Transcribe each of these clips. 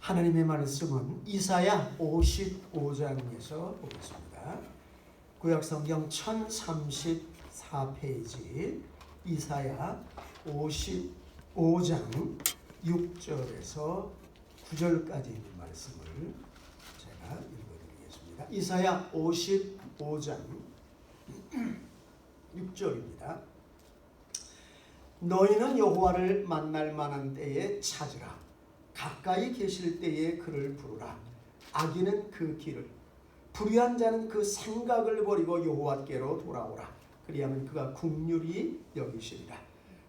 하나님의 말씀은 이사야 55장에서 보겠습니다. 구약성경 1034페이지 이사야 55장 6절에서 9절까지 있는 말씀을 제가 읽어드리겠습니다. 이사야 55장 6절입니다. 너희는 여호와를 만날 만한 때에 찾으라. 가까이 계실 때에 그를 부르라. 악인은 그 길을, 불의한 자는 그 생각을 버리고 여호와께로 돌아오라. 그리하면 그가 긍휼히 여기시리라.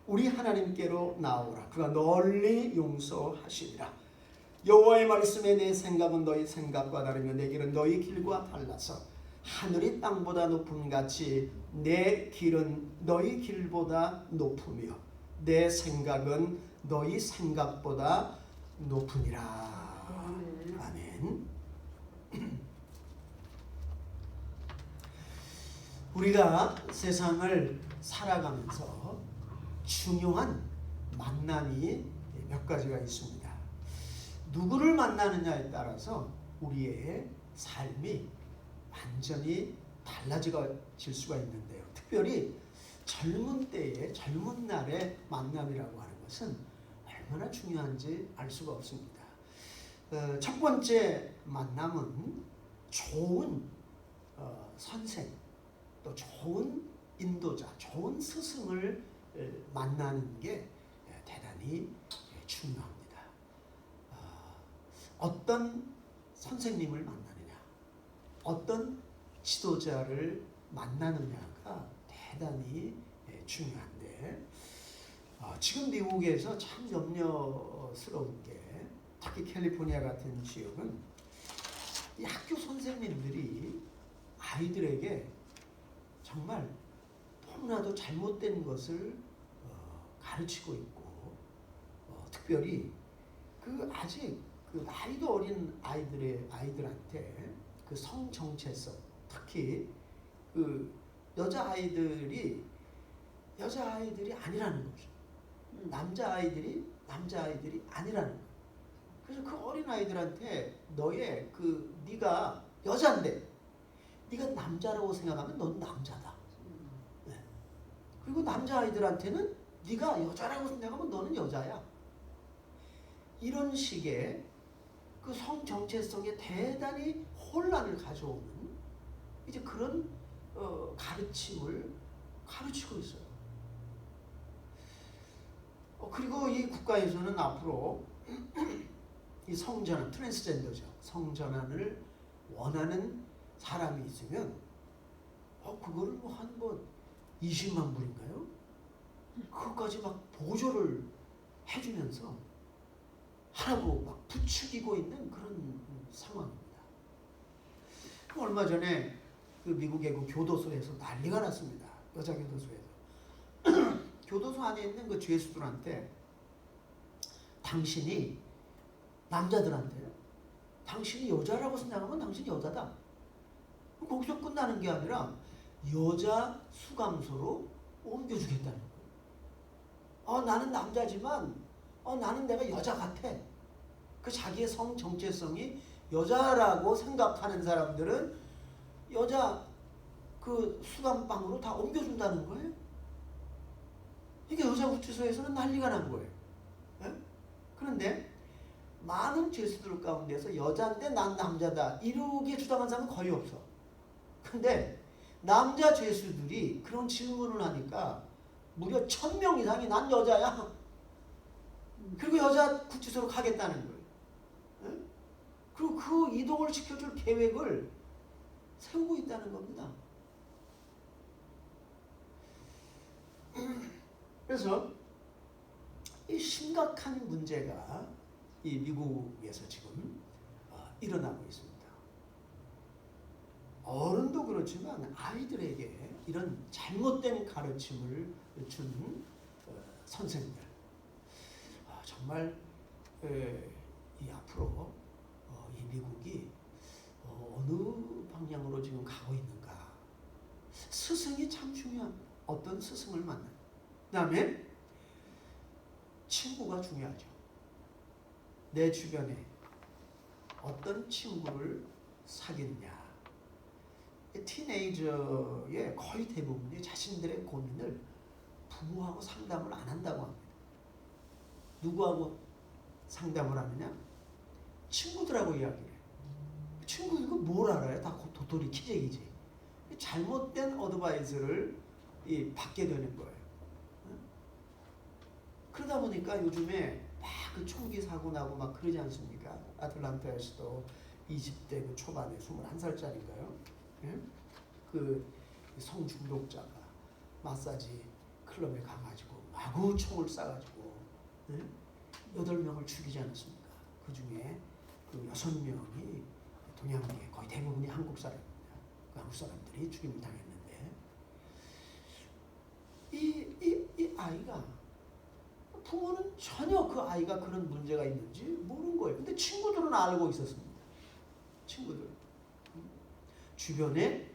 우리 하나님께로 나오라. 그가 널리 용서하시리라. 여호와의 말씀에 내 생각은 너희 생각과 다르며 내 길은 너희 길과 달라서 하늘이 땅보다 높음 같이 내 길은 너희 길보다 높으며 내 생각은 너희 생각보다 높으니라. 아멘. 우리가 세상을 살아가면서 중요한 만남이 몇 가지가 있습니다. 누구를 만나느냐에 따라서 우리의 삶이 완전히 달라질 수가 있는데요. 특별히 젊은 때에, 젊은 날의 만남이라고 하는 것은 얼마나 중요한지 알 수가 없습니다. 첫 번째 만남은 좋은 선생, 또 좋은 인도자, 좋은 스승을 만나는 게 대단히 중요합니다. 어떤 선생님을 만나느냐, 어떤 지도자를 만나느냐가 대단히 중요한데, 지금 미국에서 참 염려스러운 게, 특히 캘리포니아 같은 지역은 이 학교 선생님들이 아이들에게 정말 너무나도 잘못된 것을 가르치고 있고, 특별히 그 아직 그 나이도 어린 아이들한테 그 성 정체성, 특히 그 여자아이들이 아니라는 거죠. 남자아이들이 아니라는 거예요. 그래서 그 어린 아이들한테 네가 여자인데 네가 남자라고 생각하면 넌 남자다. 네. 그리고 남자아이들한테는 네가 여자라고 생각하면 너는 여자야. 이런 식의 그 성 정체성에 대단히 혼란을 가져오는 이제 그런 가르침을 가르치고 있어요. 그리고 이 국가에서는 앞으로 이 성전환, 트랜스젠더죠. 성전환을 원하는 사람이 있으면 그거를 한 20만 불인가요? 그것까지 막 보조를 해주면서 하라고 막 부추기고 있는 그런 상황입니다. 얼마 전에 그 미국의 그 교도소에서 난리가 났습니다. 여자 교도소에서. 교도소 안에 있는 그 죄수들한테 당신이 남자들한테요. 당신이 여자라고 생각하면 당신이 여자다. 거기서 끝나는 게 아니라 여자 수감소로 옮겨주겠다는 거예요. 나는 남자지만 나는 내가 여자 같아. 그 자기의 성 정체성이 여자라고 생각하는 사람들은 여자 그 수감방으로 다 옮겨준다는 거예요. 이게 여자구치소에서는 난리가 난 거예요. 네? 그런데 많은 죄수들 가운데서 여자인데 난 남자다 이렇게 주장한 사람은 거의 없어. 근데 남자 죄수들이 그런 질문을 하니까 무려 1000명 이상이 난 여자야. 그리고 여자 구치소로 가겠다는 거예요. 네? 그리고 그 이동을 시켜줄 계획을 세우고 있다는 겁니다. 그래서 이 심각한 문제가 이 미국에서 지금 일어나고 있습니다. 어른도 그렇지만 아이들에게 이런 잘못된 가르침을 준 선생님들, 정말 이 앞으로 이 미국이 어느 방향으로 지금 가고 있는가. 스승이 참 중요합니다. 어떤 스승을 만나요. 그 다음에 친구가 중요하죠. 내 주변에 어떤 친구를 사귀느냐. 티네이저의 거의 대부분이 자신들의 고민을 부모하고 상담을 안 한다고 합니다. 누구하고 상담을 하느냐? 친구들하고 이야기를 해요. 친구들이 뭘 알아요? 다 도토리 키재기지. 잘못된 어드바이스를 받게 되는 거예요. 그러다 보니까 요즘에 막 그 총기 사고 나고 막 그러지 않습니까? 아틀란타에서도 20대 그 초반에 21살짜리인가요? 예? 그 성중독자가 마사지 클럽에 가가지고 마구 총을 쏴가지고 8명을 죽이지 않았습니까? 그 중에 그 6명이 동양계 거의 대부분이 한국 사람입니다. 그 한국 사람들이 죽임을 당했는데 이 아이가 부모는 전혀 그 아이가 그런 문제가 있는지 모르는 거예요. 근데 친구들은 알고 있었습니다. 친구들. 주변에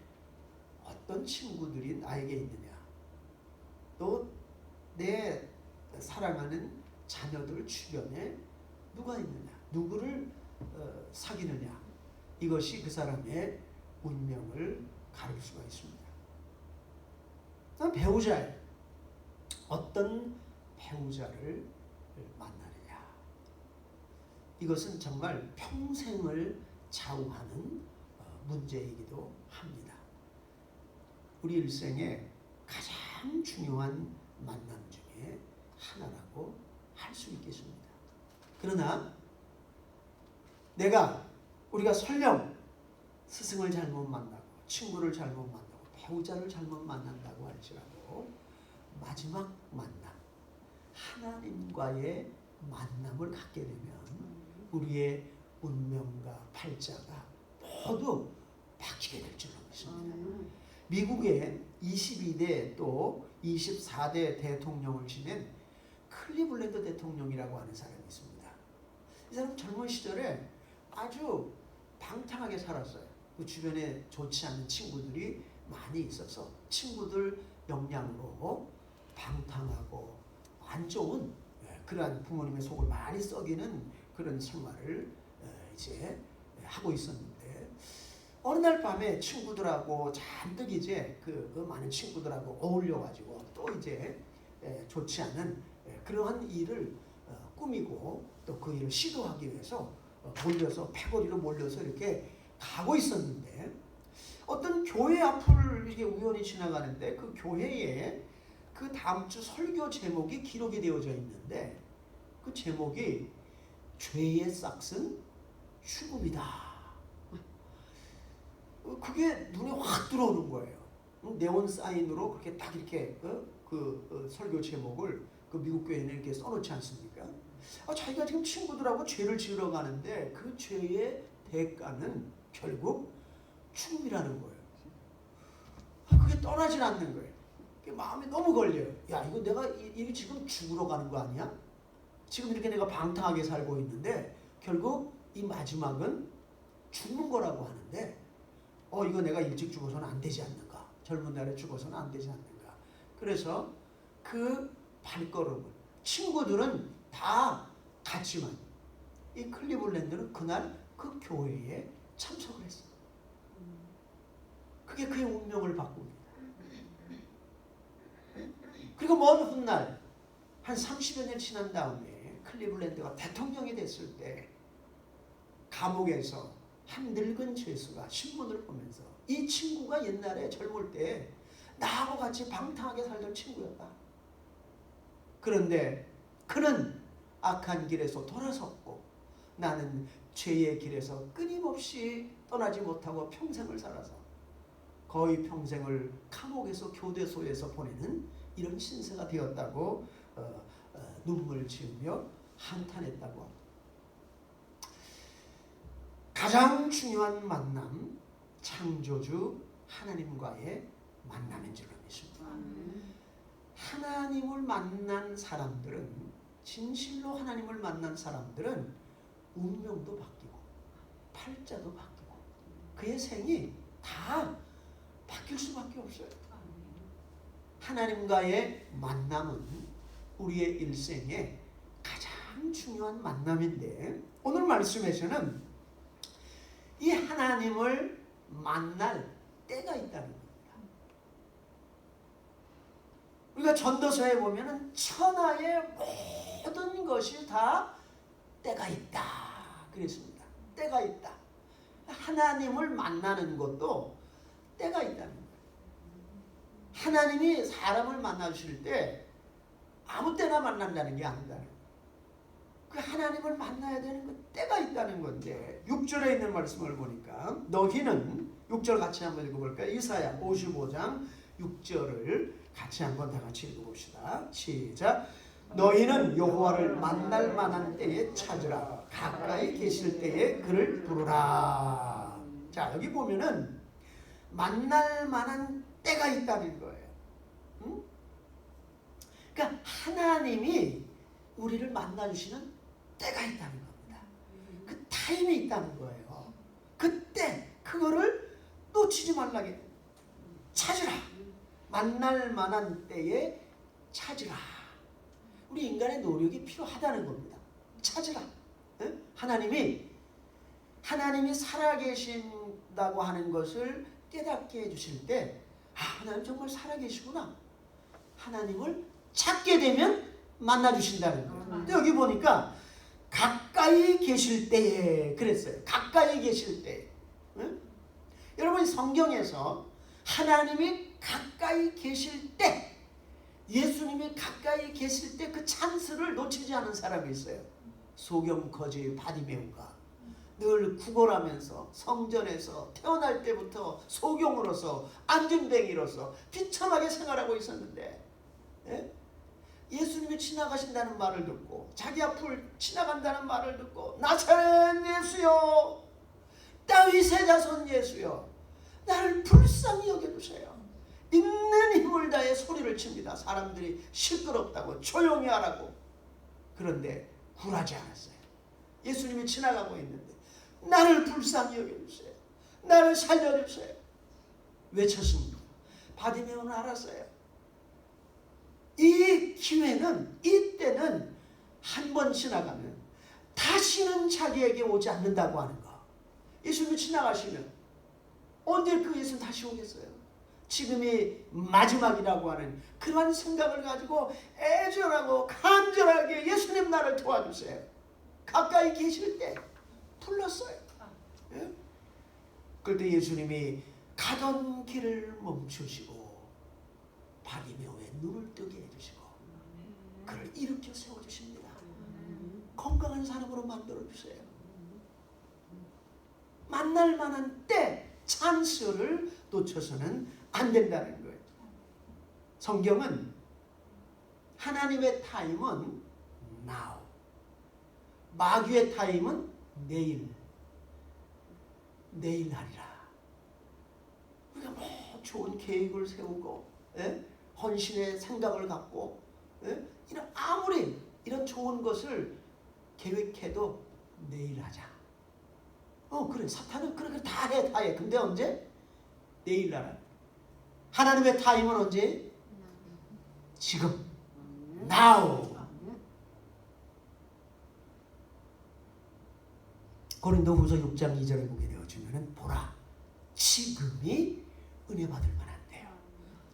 어떤 친구들이 나에게 있느냐. 또 내 사랑하는 자녀들 주변에 누가 있느냐. 누구를 사귀느냐. 이것이 그 사람의 운명을 가릴 수가 있습니다. 배우자예요. 어떤 배우자를 만나느냐. 이것은 정말 평생을 좌우하는 문제이기도 합니다. 우리 일생에 가장 중요한 만남 중에 하나라고 할 수 있겠습니다. 그러나 우리가 설령 스승을 잘못 만나고 친구를 잘못 만나고 배우자를 잘못 만난다고 할지라도 마지막 만남, 하나님과의 만남을 갖게 되면 우리의 운명과 팔자가 모두 바뀌게 될 줄로 믿습니다. 미국의 22대 또 24대 대통령을 지낸 클리블랜드 대통령이라고 하는 사람이 있습니다. 이 사람 젊은 시절에 아주 방탕하게 살았어요. 그 주변에 좋지 않은 친구들이 많이 있어서 친구들 영향으로 방탕하고 안 좋은 그러한 부모님의 속을 많이 썩이는 그런 생활을 이제 하고 있었는데 어느 날 밤에 친구들하고 잔뜩 이제 그 많은 친구들하고 어울려가지고 또 이제 좋지 않은 그러한 일을 꾸미고 또 그 일을 시도하기 위해서 몰려서 패거리로 몰려서 이렇게 가고 있었는데 어떤 교회 앞을 이렇게 우연히 지나가는데 그 교회에 그 다음 주 설교 제목이 기록이 되어져 있는데 그 제목이 죄의 싹은 죽음이다. 그게 눈에 확 들어오는 거예요. 네온 사인으로 그렇게 딱 이렇게 설교 제목을 그 미국 교회는 이렇게 써놓지 않습니까? 자기가 지금 친구들하고 죄를 지으러 가는데 그 죄의 대가는 결국 죽음이라는 거예요. 그게 떠나질 않는 거예요. 마음이 너무 걸려요. 야, 이거 내가 이 지금 죽으러 가는 거 아니야? 지금 이렇게 내가 방탕하게 살고 있는데 결국 이 마지막은 죽는 거라고 하는데 이거 내가 일찍 죽어서는 안 되지 않는가? 젊은 날에 죽어서는 안 되지 않는가? 그래서 그 발걸음을 친구들은 다 갔지만 이 클리블랜드는 그날 그 교회에 참석을 했어요. 그게 그의 운명을 바꿉니다. 그리고 먼 훗날 한 30여 년 지난 다음에 클리블랜드가 대통령이 됐을 때 감옥에서 한 늙은 죄수가 신문을 보면서 이 친구가 옛날에 젊을 때 나하고 같이 방탕하게 살던 친구였다. 그런데 그는 악한 길에서 돌아섰고 나는 죄의 길에서 끊임없이 떠나지 못하고 평생을 살아서 거의 평생을 감옥에서 교대소에서 보내는 이런 신세가 되었다고 눈물 지으며 한탄했다고 합니다. 가장 중요한 만남, 창조주 하나님과의 만남인 줄로 믿습니다. 하나님을 만난 사람들은, 진실로 하나님을 만난 사람들은 운명도 바뀌고 팔자도 바뀌고 그의 생이 다 바뀔 수밖에 없어요. 하나님과의 만남은 우리의 일생에 가장 중요한 만남인데 오늘 말씀에서는 이 하나님을 만날 때가 있다는 겁니다. 우리가 전도서에 보면은 천하의 모든 것이 다 때가 있다 그랬습니다. 때가 있다. 하나님을 만나는 것도 때가 있다는 거예요. 하나님이 사람을 만나주실 때 아무 때나 만난다는 게 아니다는 거예요. 그 하나님을 만나야 되는 건 때가 있다는 건데 6절에 있는 말씀을 보니까 너희는 6절 같이 한번 읽어볼까요? 이사야 55장 6절을 같이 한번 다 같이 읽어봅시다. 시작. 너희는 여호와를 만날 만한 때에 찾으라. 가까이 계실 때에 그를 부르라. 자, 여기 보면은 만날 만한 때가 있다는 거예요. 응? 그러니까 하나님이 우리를 만나주시는 때가 있다는 겁니다. 그 타임이 있다는 거예요. 그때 그거를 놓치지 말라게 찾으라. 만날 만한 때에 찾으라. 우리 인간의 노력이 필요하다는 겁니다. 찾으라. 네? 하나님이 살아계신다고 하는 것을 깨닫게 해주실 때 하나님 정말 살아계시구나. 하나님을 찾게 되면 만나주신다는 거예요. 근데 여기 보니까 가까이 계실 때에 그랬어요. 가까이 계실 때. 네? 여러분 성경에서 하나님이 가까이 계실 때, 예수님이 가까이 계실 때 그 찬스를 놓치지 않은 사람이 있어요. 소경 거지 바디메오가 늘 구걸하면서 성전에서 태어날 때부터 소경으로서 안진뱅이로서 비참하게 생활하고 있었는데, 예? 예수님이 지나가신다는 말을 듣고 자기 앞을 지나간다는 말을 듣고 나사렛 예수여, 다윗의 자손 예수여, 나를 불쌍히 여겨주세요. 있는 힘을 다해 소리를 칩니다. 사람들이 시끄럽다고 조용히 하라고. 그런데 굴하지 않았어요. 예수님이 지나가고 있는데 나를 불쌍히 여겨주세요. 나를 살려주세요. 외쳤습니다. 바디메오는 알았어요. 이 기회는, 이때는 한 번 지나가면 다시는 자기에게 오지 않는다고 하는 거. 예수님이 지나가시면 언제 그 예수는 다시 오겠어요? 지금이 마지막이라고 하는 그러한 생각을 가지고 애절하고 간절하게 예수님 나를 도와주세요. 가까이 계실 때 불렀어요. 예? 그때 예수님이 가던 길을 멈추시고 바디메오의 눈을 뜨게 해주시고 그를 일으켜 세워주십니다. 건강한 사람으로 만들어주세요. 만날 만한 때 찬스를 놓쳐서는 안 된다는 거예요. 성경은 하나님의 타임은 now, 마귀의 타임은 내일 하리라. 우리가 뭐 좋은 계획을 세우고, 예? 헌신의 생각을 갖고, 예? 아무리 이런 좋은 것을 계획해도 내일 하자. 그래, 사탄은 그렇게 다 해. 근데 언제? 내일 하라. 하나님의 타임은 언제? 지금. now. 고린도후서 6장 2절에 보게 되어지면은 보라, 지금이 은혜 받을 만한데요.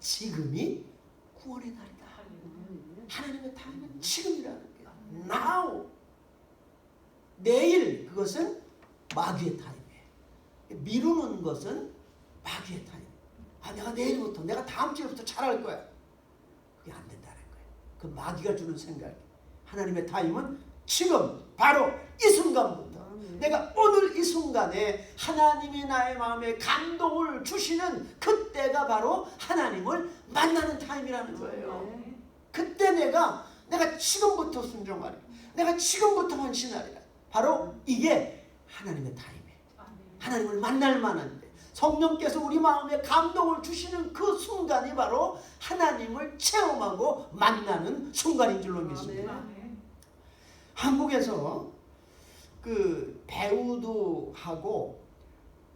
지금이 구원의 날이다. 하나님의 타임은 지금이라는 거예요. now. 내일, 그것은 마귀의 타임이에요. 미루는 것은 마귀의 타임. 내가 내일부터, 내가 다음 주부터 잘할 거야. 그게 안 된다는 거예요. 그 마귀가 주는 생각이. 하나님의 타임은 지금, 바로 이 순간부터. 내가 오늘 이 순간에 하나님이 나의 마음에 감동을 주시는 그때가 바로 하나님을 만나는 타임이라는 거예요. 그때 내가 지금부터 순종하리라. 내가 지금부터 헌신하리라. 바로 이게 하나님의 타임이에요. 하나님을 만날 만한데 성령께서 우리 마음에 감동을 주시는 그 순간이 바로 하나님을 체험하고 만나는 순간인 줄로 믿습니다. 한국에서 그 배우도 하고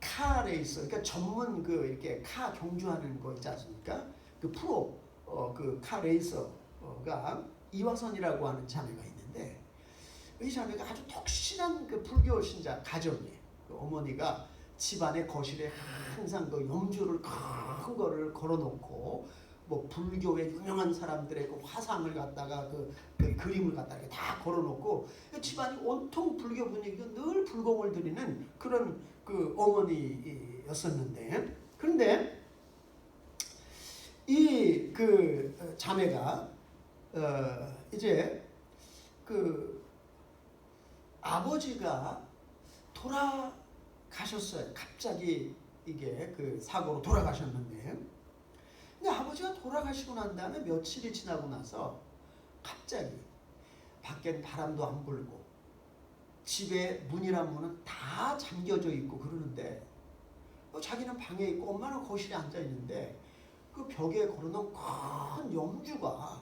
카 레이서, 그러니까 전문 이렇게 카 경주하는 거 있지 않습니까? 그 프로 그 카 레이서가 이화선이라고 하는 자매가 있는데, 이 자매가 아주 독실한 그 불교 신자 가정이에요. 그 어머니가 집안의 거실에 항상 그 염주를 큰 거를 걸어놓고 뭐 불교의 유명한 사람들의 그 화상을 갖다가 그 그림을 갖다가 이렇게 다 걸어놓고 집안이 온통 불교 분위기가 늘 불공을 드리는 그런 그 어머니였었는데, 그런데 이 그 자매가 이제 그 아버지가 돌아가셨어요. 갑자기 이게 그 사고로 돌아가셨는데, 근데 아버지가 돌아가시고 난 다음에 며칠이 지나고 나서 갑자기 밖엔 바람도 안 불고 집에 문이란 문은 다 잠겨져 있고 그러는데 자기는 방에 있고 엄마는 거실에 앉아 있는데 그 벽에 걸어놓은 큰 염주가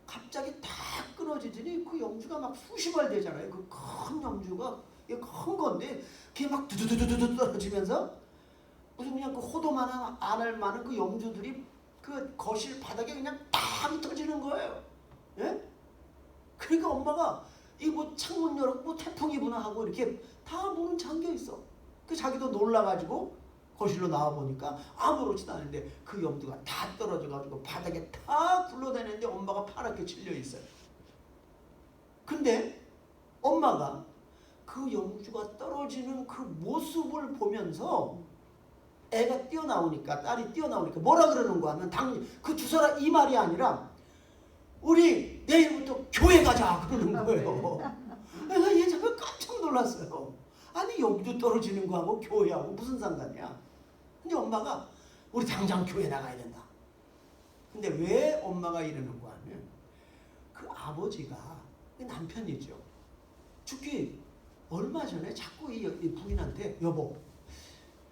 갑자기 딱 끊어지더니 그 염주가 막 수십 알 되잖아요. 그 큰 염주가 큰 건데 그게 막 두두두두두 떨어지면서 무슨 그냥 그 호도만한 알만한 그 염주들이 그 거실 바닥에 그냥 딱 터지는 거예요. 예? 그러니까 엄마가 이 뭐 창문 열고 뭐 태풍이 부나 하고 이렇게 다 문은 잠겨 있어. 그 자기도 놀라가지고 거실로 나와 보니까 아무렇지도 않은데 그 염두가 다 떨어져가지고 바닥에 다 굴러다니는데 엄마가 파랗게 찔려 있어요. 근데 엄마가 그 염주가 떨어지는 그 모습을 보면서 애가 뛰어나오니까, 딸이 뛰어나오니까 뭐라 그러는 거 하면 당연히 그 두 사람 이 말이 아니라 우리 내일부터 교회 가자 그러는 거예요. 내가 얘 잠깐 깜짝 놀랐어요. 아니 염주 떨어지는 거하고 교회하고 무슨 상관이야. 근데 엄마가 우리 당장 교회 나가야 된다. 근데 왜 엄마가 이러는 거 하면 그 아버지가 남편이죠. 죽기 얼마 전에 자꾸 이 부인한테 여보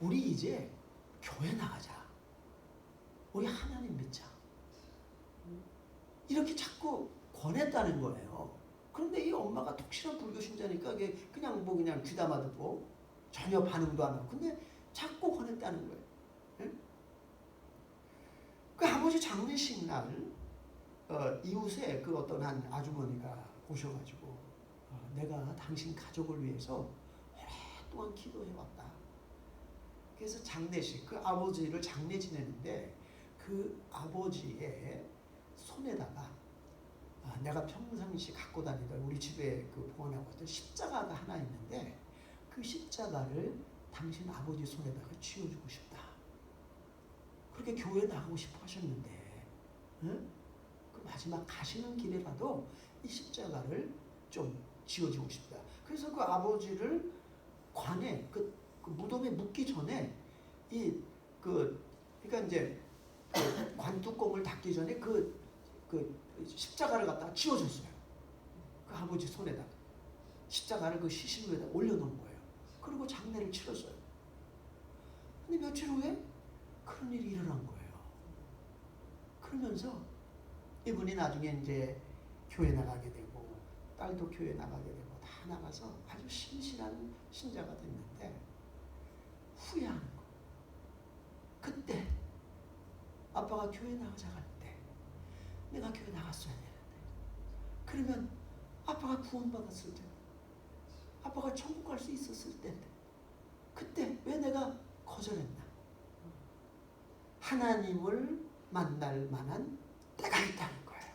우리 이제 교회 나가자. 우리 하나님 믿자. 이렇게 자꾸 권했다는 거예요. 그런데 이 엄마가 독실한 불교 신자니까 그냥 뭐 그냥 귀담아 듣고 전혀 반응도 안 하고 근데 자꾸 권했다는 거예요. 네? 그 아버지 장례식 날 이웃에 그 어떤 한 아주머니가 오셔가지고 내가 당신 가족을 위해서 오랫동안 기도해왔다. 그래서 장례식 그 아버지를 장례 지내는데 그 아버지의 손에다가 내가 평상시 갖고 다니던 우리 집에 그 보관하고 있던 십자가가 하나 있는데 그 십자가를 당신 아버지 손에다가 쥐어주고 싶다. 그렇게 교회 나가고 싶어 하셨는데 응? 그 마지막 가시는 길에라도 이 십자가를 좀 쥐어주고 싶다. 그래서 그 아버지를 관에 그 무덤에 묻기 전에 그러니까 이제 그 관 뚜껑을 닫기 전에 그 십자가를 갖다가 쥐어줬어요. 그 아버지 손에다가 십자가를 그 시신에다 올려놓은 거예요. 그리고 장례를 치렀어요. 근데 며칠 후에 그런 일이 일어난 거예요. 그러면서 이분이 나중에 이제 교회 나가게 되고 딸도 교회 나가게 되고 다 나가서 아주 신실한 신자가 됐는데 후회하는 거. 그때 아빠가 교회 나가자 할 때 내가 교회 나갔어야 되는데 그러면 아빠가 구원받았을 텐데 아빠가 천국 갈 수 있었을 텐데 그때 왜 내가 거절했나. 하나님을 만날 만한 때가 있다는 거예요.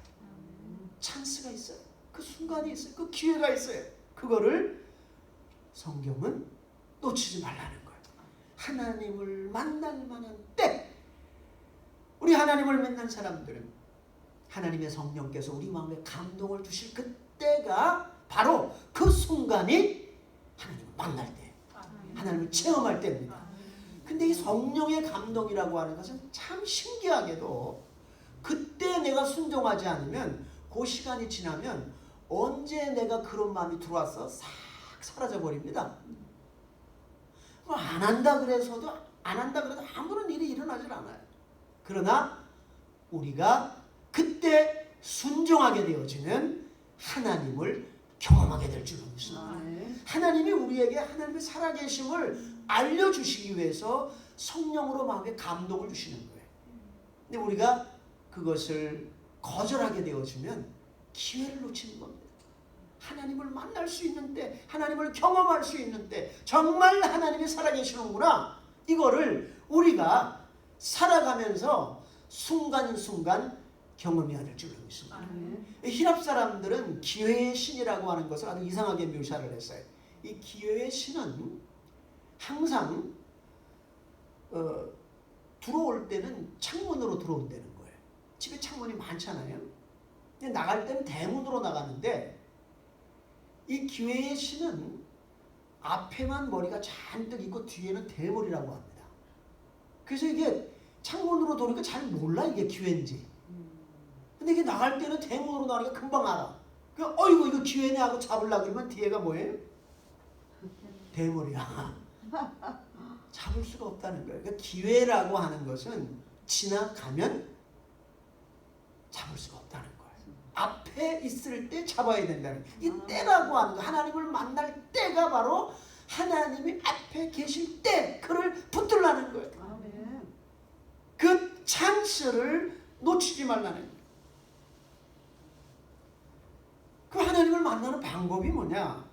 찬스가 있어요. 그 순간이 있어요. 그 기회가 있어요. 그거를 성경은 놓치지 말라는 거예요. 하나님을 만날 만한 때. 우리 하나님을 만난 사람들은 하나님의 성령께서 우리 마음에 감동을 주실 그때가 바로 그 순간이 하나님을 만날 때, 하나님을 체험할 때입니다. 근데 이 성령의 감동이라고 하는 것은 참 신기하게도 그때 내가 순종하지 않으면 그 시간이 지나면 언제 내가 그런 마음이 들어와서 싹 사라져 버립니다. 안 한다 그래도 아무런 일이 일어나질 않아요. 그러나 우리가 그때 순종하게 되어지는 하나님을 경험하게 될 줄 믿습니다. 하나님이 우리에게 하나님의 살아계심을 알려주시기 위해서 성령으로 마음에 감동을 주시는 거예요. 근데 우리가 그것을 거절하게 되어지면 기회를 놓치는 겁니다. 하나님을 만날 수 있는 때, 하나님을 경험할 수 있는 때, 정말 하나님이 살아계시는구나, 이거를 우리가 살아가면서 순간순간 경험해야 될 줄로 믿습니다. 히랍 사람들은 기회의 신이라고 하는 것을 아주 이상하게 묘사를 했어요. 이 기회의 신은 항상 들어올 때는 창문으로 들어온다는 거예요. 집에 창문이 많잖아요. 근데 나갈 때는 대문으로 나가는데, 이 기회의 신은 앞에만 머리가 잔뜩 있고 뒤에는 대머리라고 합니다. 그래서 이게 창문으로 들어오니까 잘 몰라, 이게 기회인지. 근데 이게 나갈 때는 대문으로 나가니까 금방 알아. 그러니까 어이구 이거 기회네 하고 잡으려고 그러면 뒤에가 뭐예요? 대머리야. 잡을 수가 없다는 거예요. 그러니까 기회라고 하는 것은 지나가면 잡을 수가 없다는 거예요. 앞에 있을 때 잡아야 된다는 거예요. 이 때라고 하는 거, 하나님을 만날 때가 바로 하나님이 앞에 계실 때 그를 붙들라는 거예요. 그 찬스를 놓치지 말라는 거예요. 그 하나님을 만나는 방법이 뭐냐?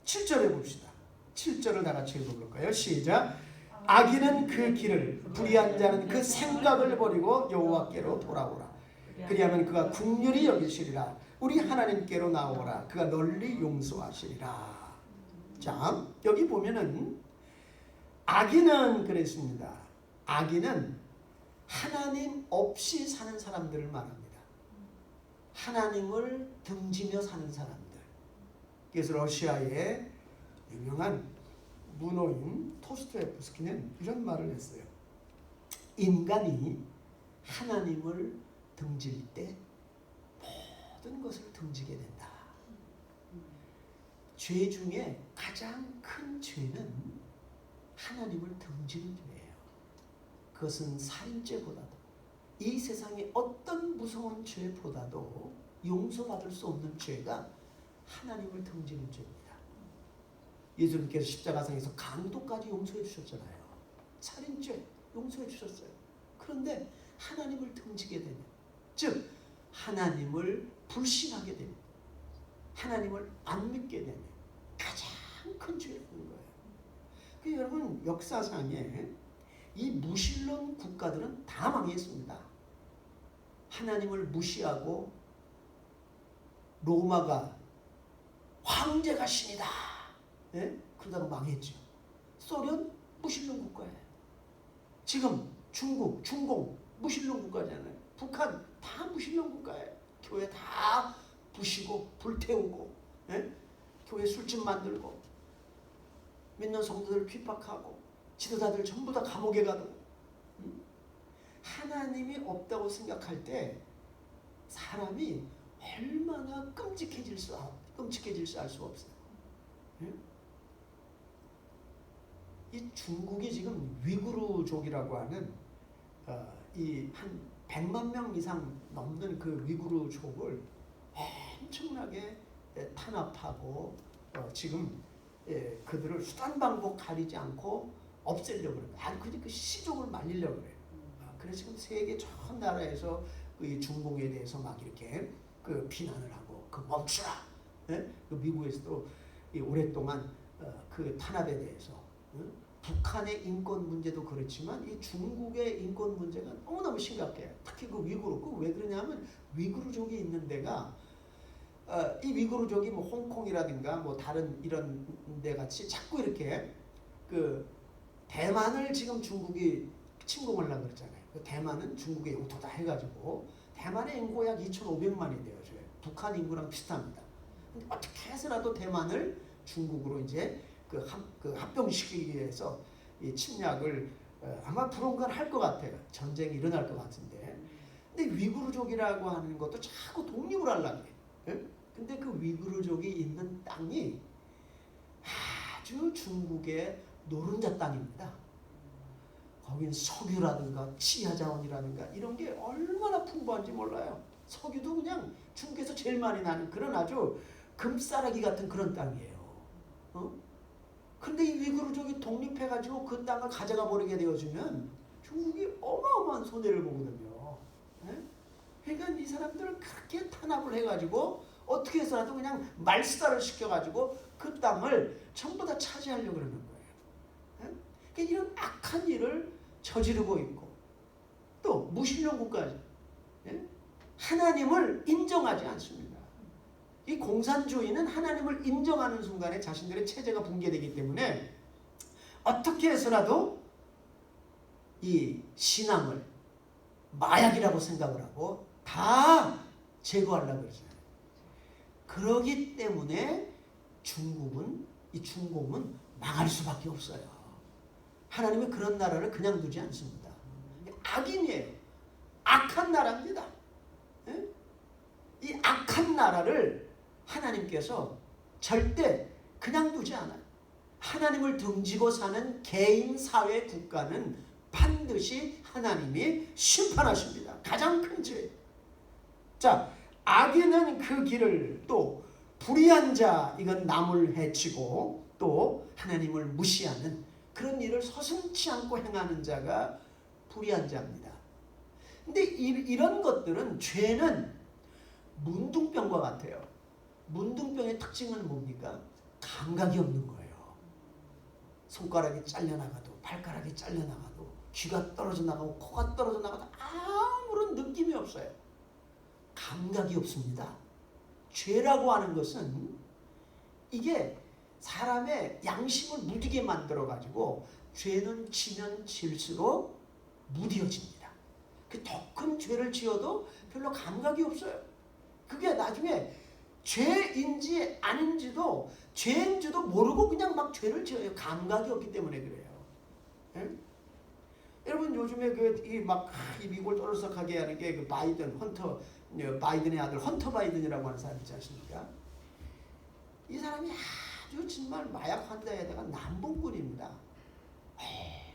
7절에 봅시다. 7절을 다 같이 읽어볼까요? 시작. 악인은 그 길을, 불의한 자는 그 생각을 버리고 여호와께로 돌아오라. 그리하면 그가 긍휼히 여기시리라. 우리 하나님께로 나오라. 그가 널리 용서하시리라. 자, 여기 보면은 악인은 그랬습니다. 악인은 하나님 없이 사는 사람들을 말합니다. 하나님을 등지며 사는 사람들. 그래서 러시아의 유명한 문호인 토스토옙스키는 이런 말을 했어요. 인간이 하나님을 등질 때 모든 것을 등지게 된다. 죄 중에 가장 큰 죄는 하나님을 등지는 죄예요. 그것은 살인죄보다도, 이 세상의 어떤 무서운 죄보다도 용서받을 수 없는 죄가 하나님을 등지는 죄입니다. 예수님께서 십자가상에서 강도까지 용서해 주셨잖아요. 살인죄 용서해 주셨어요. 그런데 하나님을 등지게 되면, 즉 하나님을 불신하게 되면, 하나님을 안 믿게 되면 가장 큰 죄라는 거예요. 그 여러분, 역사상에 이 무신론 국가들은 다 망했습니다. 하나님을 무시하고 로마가 황제가 신이다, 예? 그러다가 망했죠. 소련 무신론 국가예요. 지금 중국, 중공 무신론 국가잖아요. 북한 다 무신론 국가예요. 교회 다 부시고 불태우고, 예? 교회 술집 만들고 믿는 성도들 핍박하고 지도자들 전부 다 감옥에 가도, 하나님이 없다고 생각할 때 사람이 얼마나 끔찍해질 수 알 수 없어요. 예? 이 중국이 지금 위구르족이라고 하는 이 한 100만 명 이상 넘는 그 위구르족을 엄청나게 탄압하고 지금 그들을 수단 방법 가리지 않고 없애려고 그래요. 아니 그냥 그 시족을 말리려고 그래요. 그래서 지금 세계 전 나라에서 이 중공에 대해서 막 이렇게 그 비난을 하고 그 멈추라. 예? 그 미국에서도 오랫동안 그 탄압에 대해서, 북한의 인권 문제도 그렇지만 이 중국의 인권 문제가 너무너무 심각해요. 특히 그 위구르, 그 왜 그러냐면 위구르족이 있는 데가 이 위구르족이 뭐 홍콩이라든가 뭐 다른 이런 데 같이 자꾸 이렇게 그 대만을 지금 중국이 침공하려고 그랬잖아요. 그 대만은 중국의 영토다 해가지고 대만의 인구가 약 2,500만이 되어줘요. 북한 인구랑 비슷합니다. 근데 어떻게 해서라도 대만을 중국으로 이제 그 합병시키기 위해서 이 침략을 아마 불언간 할 것 같아요. 전쟁이 일어날 것 같은데. 근데 위구르족이라고 하는 것도 자꾸 독립을 하려고 해요. 예? 근데 그 위구르족이 있는 땅이 아주 중국의 노른자 땅입니다. 거긴 석유라든가 치아자원이라든가 이런 게 얼마나 풍부한지 몰라요. 석유도 그냥 중국에서 제일 많이 나는 그런 아주 금싸라기 같은 그런 땅이에요. 근데 이 위구르족이 독립해가지고 그 땅을 가져가 버리게 되어주면 중국이 어마어마한 손해를 보거든요. 예? 그러니까 이 사람들을 그렇게 탄압을 해가지고 어떻게 해서라도 그냥 말살을 시켜가지고 그 땅을 전부 다 차지하려고 그러는 거예요. 그러니까 이런 악한 일을 저지르고 있고 또 무신령 국가죠. 하나님을 인정하지 않습니다. 이 공산주의는 하나님을 인정하는 순간에 자신들의 체제가 붕괴되기 때문에 어떻게 해서라도 이 신앙을 마약이라고 생각을 하고 다 제거하려고 그러잖아요. 그러기 때문에 이 중공은 망할 수밖에 없어요. 하나님은 그런 나라를 그냥 두지 않습니다. 악인이에요. 악한 나라입니다. 이 악한 나라를 하나님께서 절대 그냥 두지 않아요. 하나님을 등지고 사는 개인, 사회, 국가는 반드시 하나님이 심판하십니다. 가장 큰 죄. 자, 악인은 그 길을 또 불의한 자, 이건 남을 해치고 또 하나님을 무시하는 그런 일을 서슴지 않고 행하는 자가 불의한 자입니다. 근데 이런 것들은 죄는 문둥병과 같아요. 문둥병의 특징은 뭡니까? 감각이 없는 거예요. 손가락이 잘려나가도 발가락이 잘려나가도 귀가 떨어져 나가고 코가 떨어져 나가도 아무런 느낌이 없어요. 감각이 없습니다. 죄라고 하는 것은 이게 사람의 양심을 무디게 만들어가지고 죄는 지면 질수록 무디어집니다. 그 더 큰 죄를 지어도 별로 감각이 없어요. 그게 나중에 죄인지 아닌지도 죄인지도 모르고 그냥 막 죄를 지어요. 감각이 없기 때문에 그래요. 예? 여러분 요즘에 이 미국을 떠들썩하게 하는 게 그 바이든의 아들 헌터 바이든이라고 하는 사람 있지 않습니까? 이 사람이 아주 정말 마약 환자에다가 남봉꾼입니다.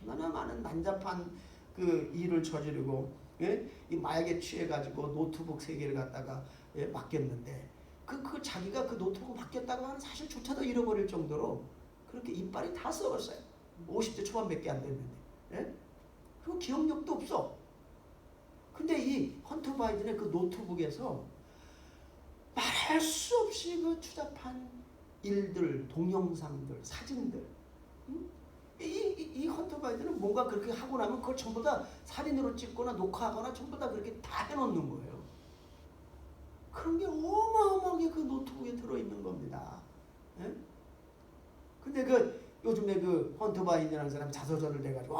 얼마나 많은 난잡한 그 일을 저지르고 이 마약에 취해가지고 노트북 3개를 갖다가 맡겼는데 그 자기가 그 노트북 맡겼다고 하는 사실조차도 잃어버릴 정도로 그렇게 이빨이 다 썩었어요. 50대 초반밖에 안 됐는데. 그리고 기억력도 없어. 근데 이 헌터 바이든의 그 노트북에서 말할 수 없이 그 추잡한 일들, 동영상들, 사진들. 이 헌터 바이든은 뭔가 그렇게 하고 나면 그걸 전부 다 사진으로 찍거나 녹화하거나 전부 다 그렇게 다 해놓는 거예요. 그런 게 어마어마하게 그 노트북에 들어있는 겁니다. 근데 요즘에 그 헌터 바이든이라는 사람이 자서전을 내가지고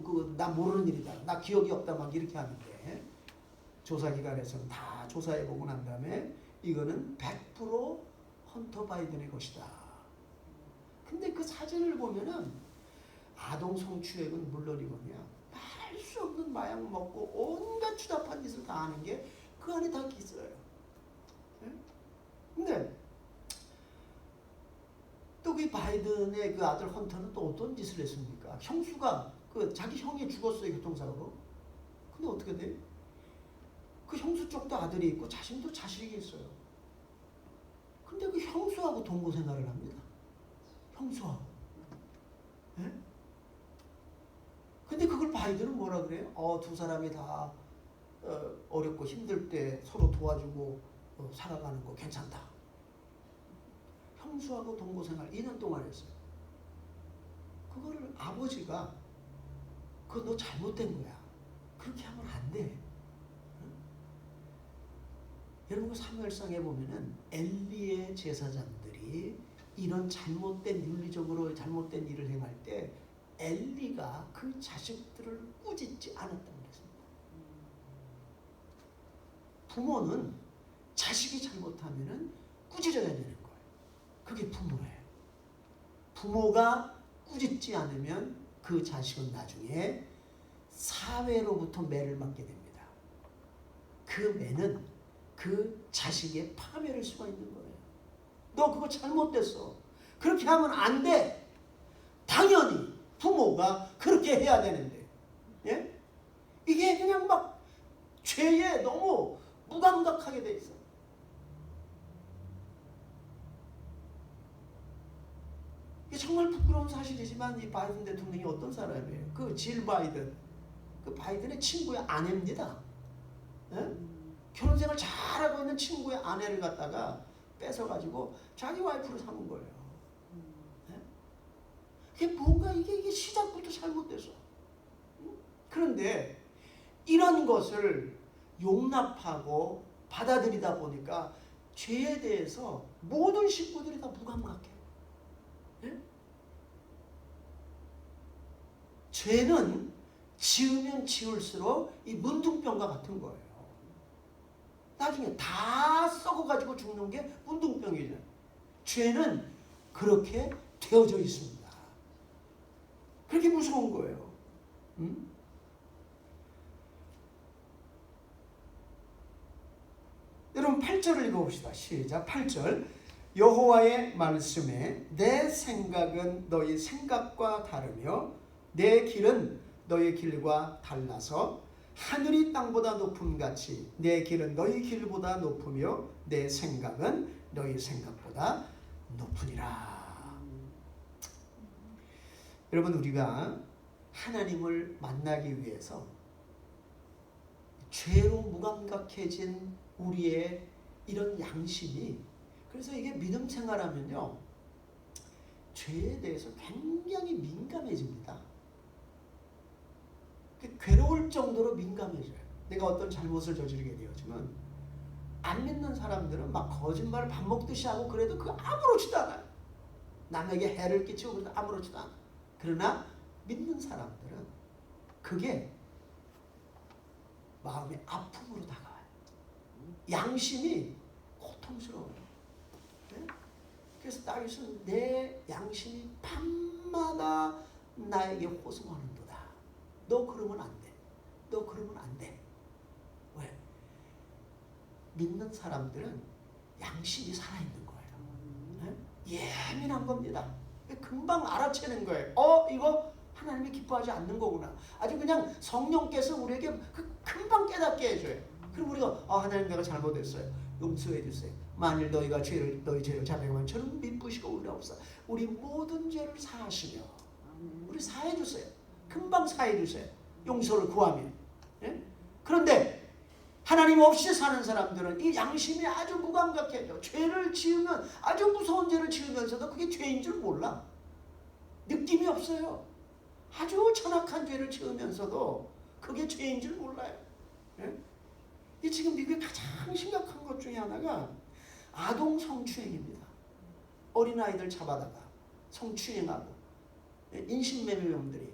그건 나 모르는 일이다. 나 기억이 없다 막 이렇게 하는데 조사기관에서는 다 조사해보고 난 다음에 이거는 100% 헌터 바이든의 것이다. 근데 그 사진을 보면은 아동 성추행은 물론이거냐 말할 수 없는 마약 먹고 온갖 추잡한 짓을 다 하는 게 그 안에 다 있어요. 근데 또 그 바이든의 그 아들 헌터는 또 어떤 짓을 했습니까? 형수가 자기 형이 죽었어요, 교통사고로. 근데 어떻게 돼? 그 형수 쪽도 아들이 있고 자신도 자식이 있어요. 근데 그 형수하고 동거 생활을 합니다. 형수하고. 근데 그걸 바이든은 뭐라 그래요? 두 사람이 다 어렵고 힘들 때 서로 도와주고 살아가는 거 괜찮다. 형수하고 동거생활 2년 동안 했어요. 그거를 아버지가 그거 너 잘못된 거야. 그렇게 하면 안 돼. 여러분 사무엘상에 보면은 엘리의 제사장들이 이런 윤리적으로 잘못된 일을 행할 때 엘리가 그 자식들을 꾸짖지 않았다고 그랬습니다. 부모는 자식이 잘못하면은 꾸짖어야 되는 거예요. 그게 부모예요. 부모가 꾸짖지 않으면 그 자식은 나중에 사회로부터 매를 맞게 됩니다. 그 매는 그 자식의 파멸일 수가 있는 거예요. 너 그거 잘못됐어. 그렇게 하면 안 돼. 당연히 부모가 그렇게 해야 되는데, 이게 그냥 막 죄에 너무 무감각하게 돼 있어. 이게 정말 부끄러운 사실이지만 이 바이든 대통령이 어떤 사람이에요? 그 질 바이든, 그 바이든의 친구의 아내입니다. 결혼생활 잘하고 있는 친구의 아내를 갖다가 뺏어가지고 자기 와이프로 삼은 거예요. 네? 그게 뭔가 이게 시작부터 잘못돼서. 그런데 이런 것을 용납하고 받아들이다 보니까 죄에 대해서 모든 식구들이 다 무감각해요. 네? 죄는 지으면 지을수록 이 문둥병과 같은 거예요. 나중에 다 썩어가지고 죽는 게 문둥병이죠. 죄는 그렇게 되어져 있습니다. 그렇게 무서운 거예요. 여러분 8절을 읽어봅시다. 시작. 8절. 여호와의 말씀에 내 생각은 너희 생각과 다르며 내 길은 너희 길과 달라서 하늘이 땅보다 높음같이 내 길은 너희 길보다 높으며 내 생각은 너희 생각보다 높으니라. 여러분, 우리가 하나님을 만나기 위해서 죄로 무감각해진 우리의 이런 양심이, 그래서 이게 믿음 생활하면요 죄에 대해서 굉장히 민감해집니다. 괴로울 정도로 민감해져요. 내가 어떤 잘못을 저지르게 되어지면 안 믿는 사람들은 막 거짓말을 밥 먹듯이 하고 그래도 그거 아무렇지도 않아요. 남에게 해를 끼치고 그래도 아무렇지도 않아요. 그러나 믿는 사람들은 그게 마음의 아픔으로 다가와요. 양심이 고통스러워요. 네? 그래서 다윗은 내 양심이 밤마다 나에게 호소하는도다. 너 그러면 안 돼. 너 그러면 안 돼. 왜? 믿는 사람들은 양심이 살아있는 거예요. 네? 예민한 겁니다. 금방 알아채는 거예요. 이거 하나님이 기뻐하지 않는 거구나. 아주 그냥 성령께서 우리에게 금방 깨닫게 해줘요. 그럼 우리가 하나님 내가 잘못했어요. 용서해 주세요. 만일 너희 죄를 자백하면 저는 미쁘시고 의롭사. 우리 모든 죄를 사하시며 우리 사해 주세요. 금방 사해 주세요. 용서를 구하면. 예? 그런데 하나님 없이 사는 사람들은 이 양심이 아주 무감각해져. 죄를 지으면 아주 무서운 죄를 지으면서도 그게 죄인 줄 몰라. 느낌이 없어요. 아주 천악한 죄를 지으면서도 그게 죄인 줄 몰라요. 예? 이 지금 미국의 가장 심각한 것 중에 하나가 아동 성추행입니다. 어린아이들 잡아다가 성추행하고 인신매매범들이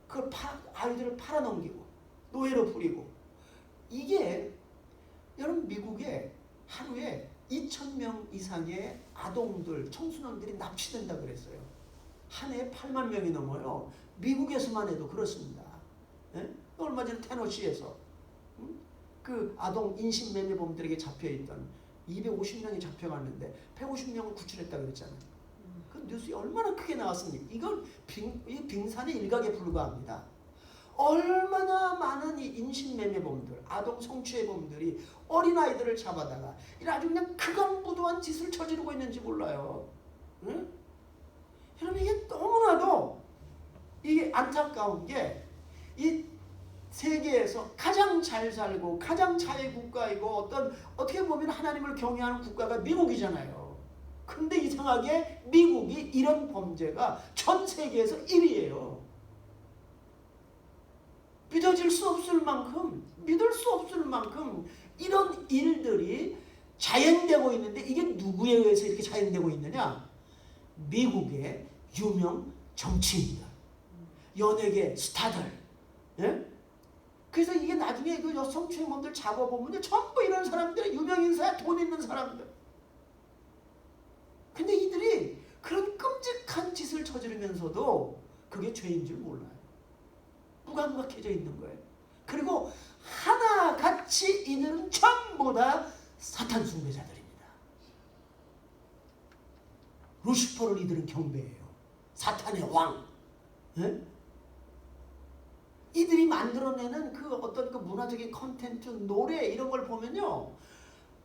그걸 아이들을 팔아넘기고 노예로 부리고, 이게 여러분 미국에 하루에 2,000명 이상의 아동들, 청소년들이 납치된다 그랬어요. 한 해에 8만 명이 넘어요. 미국에서만 해도 그렇습니다. 예? 얼마 전에 테너시에서 그 아동 인신매매범들에게 잡혀있던 250명이 잡혀갔는데 150명을 구출했다고 그랬잖아요. 그 뉴스에 얼마나 크게 나왔습니까? 이건 빙산의 일각에 불과합니다. 얼마나 많은 이 인신매매범들, 아동 성추행범들이 어린아이들을 잡아다가 아주 그냥 극악무도한 짓을 저지르고 있는지 몰라요. 응? 여러분, 이게 너무나도 이게 안타까운 게, 이 세계에서 가장 잘 살고 가장 자유 국가이고 어떻게 보면 하나님을 경외하는 국가가 미국이잖아요. 근데 이상하게 미국이 이런 범죄가 전 세계에서 1위예요. 믿을 수 없을 만큼 이런 일들이 자행되고 있는데, 이게 누구에 의해서 이렇게 자행되고 있느냐? 미국의 유명 정치인들, 연예계 스타들. 예? 그래서 이게 나중에 그 성추행범들 잡아보면 전부 이런 사람들은 유명인사야, 돈 있는 사람들. 근데 이들이 그런 끔찍한 짓을 저지르면서도 그게 죄인 줄 몰라요. 무감각해져 있는 거예요. 그리고 하나같이 이들은 전부 다 사탄 숭배자들입니다. 루시퍼를 이들은 경배해요. 사탄의 왕. 네? 이들이 만들어내는 그 어떤 그 문화적인 컨텐츠, 노래 이런 걸 보면요,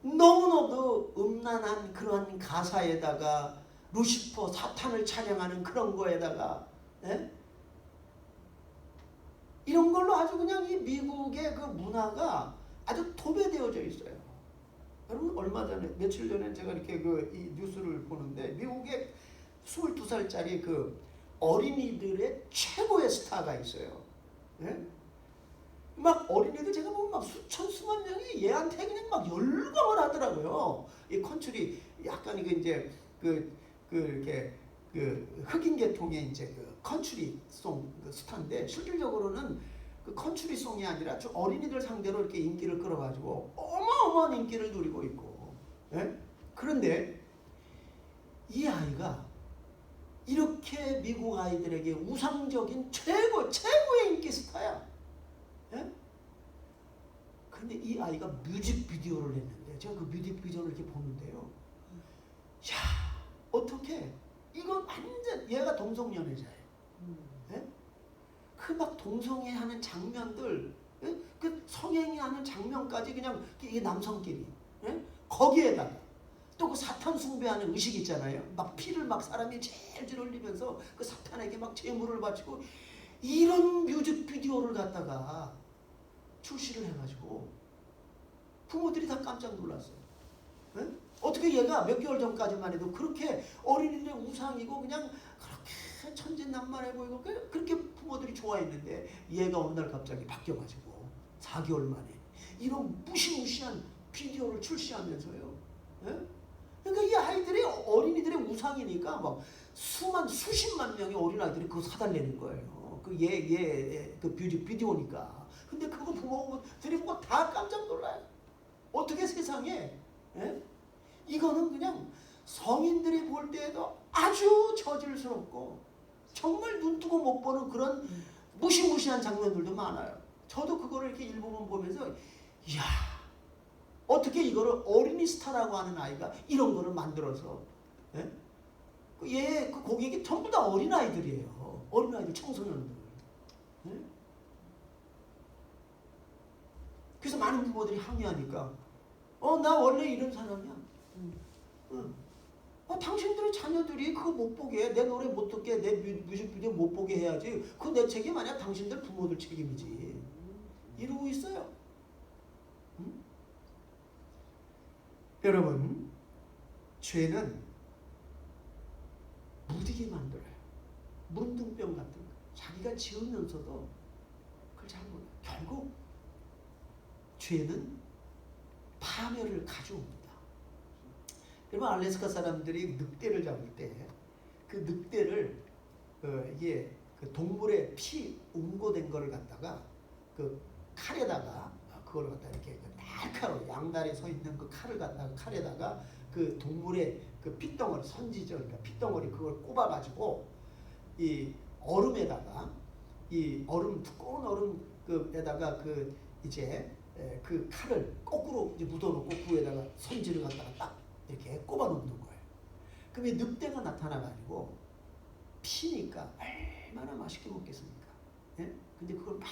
너무너무 음란한 그러한 가사에다가 루시퍼, 사탄을 찬양하는 그런 거에다가, 네? 이런 걸로 아주 그냥 이 미국의 그 문화가 아주 도배되어져 있어요. 여러분 얼마 전에 며칠 전에 제가 이렇게 이 뉴스를 보는데 미국의 22살짜리 그 어린이들의 최고의 스타가 있어요. 예? 막 어린이들 제가 보면 막 수천 수만 명이 얘한테 그냥 막 열광을 하더라고요. 이 컨트리 약간 이거 이제 이렇게 흑인 계통의 이제 그 컨트리송 스타인데 실질적으로는 그 컨트리송이 아니라 좀 어린이들 상대로 이렇게 인기를 끌어가지고 어마어마한 인기를 누리고 있고. 예? 그런데 이 아이가 이렇게 미국 아이들에게 우상적인 최고의 인기 스타야. 예? 근데 이 아이가 뮤직비디오를 냈는데 제가 그 뮤직비디오를 이렇게 보는데요. 야, 어떻게 이건 완전 얘가 동성연애자예요. 예? 그 막 동성애하는 장면들, 예? 그 성행위하는 장면까지 그냥 이게 남성끼리, 예? 거기에다가 또 그 사탄 숭배하는 의식 있잖아요. 막 피를 막 사람이 질질 흘리면서 그 사탄에게 막 제물을 바치고 이런 뮤직비디오를 갖다가 출시를 해가지고 부모들이 다 깜짝 놀랐어요. 예? 어떻게 얘가 몇 개월 전까지만 해도 그렇게 어린이의 우상이고 그냥 그렇게 천진난만해 보이고 그렇게 부모들이 좋아했는데 얘가 어느 날 갑자기 바뀌어가지고 4개월 만에 이런 무시무시한 비디오를 출시하면서요. 예? 그러니까 이 아이들이 어린이들의 우상이니까 막 수십만 명의 어린아이들이 그거 사달라는 거예요. 그 뮤직비디오니까. 근데 그거 부모들이 보고 다 깜짝 놀라요. 어떻게 세상에, 예? 이거는 그냥 성인들이 볼 때에도 아주 저질스럽고 정말 눈 뜨고 못 보는 그런 무시무시한 장면들도 많아요. 저도 그거를 이렇게 일부분 보면서 이야, 어떻게 이거를 어린이 스타라고 하는 아이가 이런 거를 만들어서, 예? 그 고객이 전부 다 어린아이들이에요. 어린아이들, 청소년들. 예? 그래서 많은 부모들이 항의하니까 나 원래 이런 사람이야. 당신들의 자녀들이 그거 못 보게, 내 노래 못 듣게, 내 뮤직비디오 못 보게 해야지. 그거 내 책임 아니야. 당신들 부모들 책임이지. 이러고 있어요. 여러분, 죄는 무디게 만들어요. 문둥병 같은 거. 자기가 지으면서도 그걸 잘 몰라요. 결국 죄는 파멸을 가져옵니다. 여러분, 알래스카 사람들이 늑대를 잡을 때 그 늑대를 이게 그 동물의 피 응고된 거를 갖다가 그 칼에다가 그걸 갖다 이렇게 날카로운 양다리 서 있는 그 칼을 갖다가 칼에다가 그 동물의 그 핏덩어리 선지죠. 그러니까 핏덩어리 그걸 꼽아가지고 이 얼음에다가 이 얼음 두꺼운 얼음 그에다가 그 이제 그 칼을 거꾸로 이제 묻어놓고 그 위에다가 선지를 갖다가 딱 이렇게 꼽아 놓는 거예요. 그럼 이 늑대가 나타나가지고 피니까 얼마나 맛있게 먹겠습니까? 예? 근데 그걸 막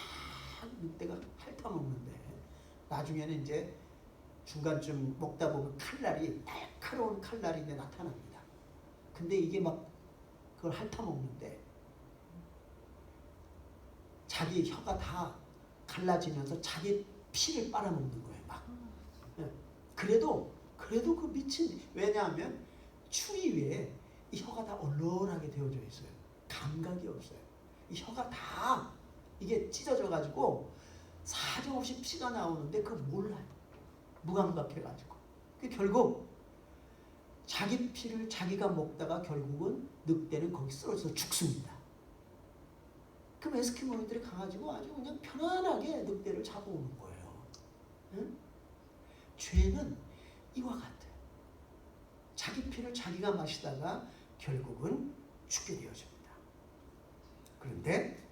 늑대가 핥아먹는데 나중에는 이제 중간쯤 먹다 보면 칼날이 날카로운 칼날이 이제 나타납니다. 근데 이게 막 그걸 핥아먹는데 자기 혀가 다 갈라지면서 자기 피를 빨아먹는 거예요. 막. 예. 그래도 그 미친, 왜냐하면 추위 위에 이 혀가 다 얼얼하게 되어져 있어요. 감각이 없어요. 이 혀가 다 이게 찢어져 가지고 사정없이 피가 나오는데 그걸 몰라요. 무감각해가지고. 결국 자기 피를 자기가 먹다가 결국은 늑대는 거기 쓰러져서 죽습니다. 그럼 에스키모인들이 가가지고 아주 그냥 편안하게 늑대를 잡아오는 거예요. 응? 죄는 이와 같아요. 자기 피를 자기가 마시다가 결국은 죽게 되어집니다. 그런데